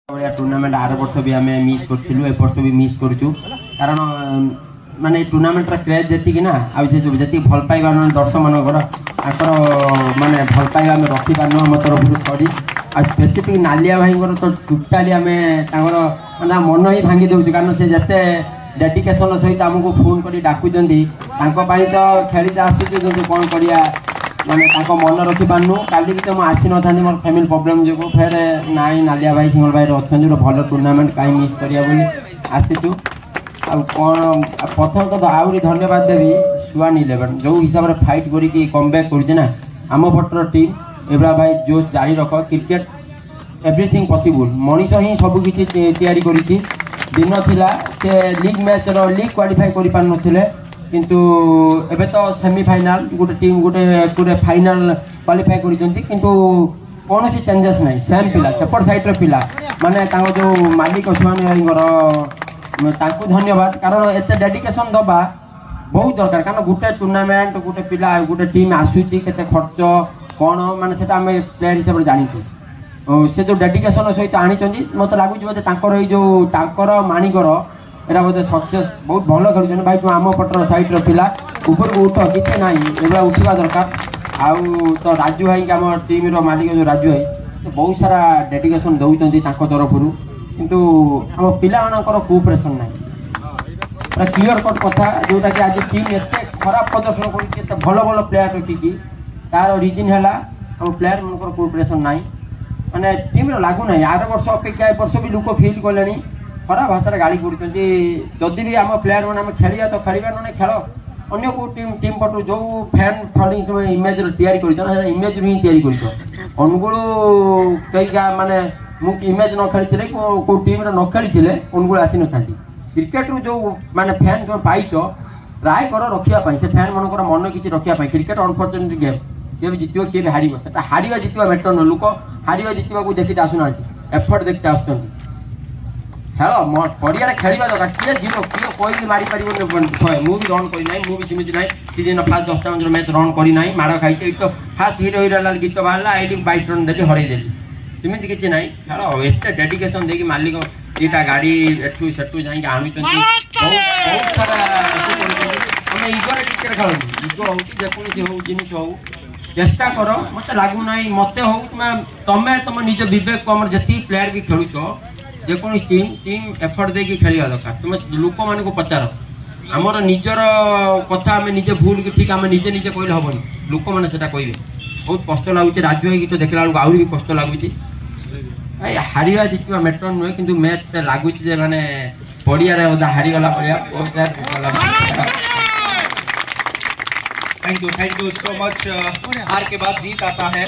Tournament are वर्ष भी आम मिस करूँ ए वर्ष भी मिस करूँ कारण माने टूर्नामेंट क्रेज जी ना जी भल पाइबा दर्शक मानकर माने भल पाइबा आम रखी पार्नु आम तरफ सरी आ स्पेसिफिक नालिया भाई तो टोटाली आम माने मन ही भांगी दौर कारण से जिते डेडिकेशन सहित आमको फोन कर डाकुंट तो खेलते आसुचु कौन करिया माने मन रखी पार्नु काली भी तो मुझे आसी न था मोर फैमिली प्रोब्लेम जो फेर नाई नालिया भाई सिंगल भाई अच्छा भल टूर्नामेंट कहीं मिस करिया आसीचु आ कौन प्रथम तो आहरी धन्यवाद देवी सुआन 11 जो हिसाब से फाइट करी कमबैक करुचे आम पटर टीम एभला भाई जोश जारी रख क्रिकेट एवरीथिंग पॉसिबल मनीष ही सबकि तैयारी करी दिन थिला से लीग मैच लीग क्वालिफाई कर पार नथिले किंतु एबे तो सेमीफाइनाल गोटे टीम गोटे फाइनाल क्वालिफाई करिसेंती किंतु कौन सी चेंजेस नहीं सेम पिला सेपट साइड रे पिला माने तांको जो मालिक सुआन भाई तांको धन्यवाद कारण एते डेडिकेशन दबा बहुत दरकार कारण गोटे टूर्नामेंट गोटे पिला गोटे टीम आसुची केते खर्च कौन माने सेटा हम प्लेयर हिसाब से जानिछु से जो डेडिकेशन सहित आनी मत लगुच जो माणिकर एरा बोधे सक्सेस बहुत भल कर भाई तुम आम पटर साइड पिला ऊपर को उठ कि ना एभा उठा दरकार आउ तो राजू भाई आम टीम रो मालिक जो राजू भाई से बहुत सारा डेडिकेशन दौरान तरफ किंतु आम पिला कोऑपरेशन ना पूरा क्लियर कट कथा जोटा कि आज टीम एत खराब प्रदर्शन कर भल भल प्लेयर रखिकी तार रिजन है आम प्लेयर मन कोऑपरेशन ना माने टीम लगुना आर वर्ष अपेक्षा ए वर्ष भी लोक फिल कले खराब भाषा गाड़ी करुँच भी आम प्लेयर मैंने खेलिया तो खेल ना खेल अन्य को टीम पटू जो फैन फॉलोइंग तुम इमेज तैयारी कर इमेज ही तैयारी कर अनुगुल कई माने मुझे इमेज न खेली को टीम न खेली अनुगुल आसी न था क्रिकेट रू जो माने फैन तुम पाइच ट्राए कर रखापी से फैन मनकर मन किसी रखापी क्रिकेट अनफर्चुनेट गेम किए भी जितब किए भी हार से हार जितवा मेटर न लोक हार जितवा को देखते आसुना एफर्ट देखते आस खेल पड़िया खेलवा दरकार किए जीरो किए कोई मारी पार 100 मुझे रन करना मुझे सेमती ना सीजन फास्ट 10टा मैच रन करना माड़ खाई तो फास्ट हिरो हिरो गीत बाहर आई 22 रन देली हरईदेली सेमती किसी ना खेल एत डेडिकेशन देखिए मालिक दीटा गाड़ी एठू सेठू जा बहुत सारा आम इगोरे क्रिकेट खेलती इगो हो कि जेकोसी हो जिन हो चेष्टा कर मत लगुना मत हो तुम्हें तुम निज विवेक को आम जी प्लेयर भी खेलुच जेकोसी टीम एफर्ट देकी खेलिया दरकार तुम लोक मान को पचार आमर निजर कथा आम निजे भूल कि ठीक आम निजे निजे कहले हेनी लोक मैंने कहे बहुत कष्ट लगुच राजू भाई तो देखला बेलू आहरी भी कष्ट लगुच हारिया जितवा मेटर नुहे कि मैच लगुच माने पड़िया हारीगला थैंक यू सो मच। हार के बाद जीत आता है।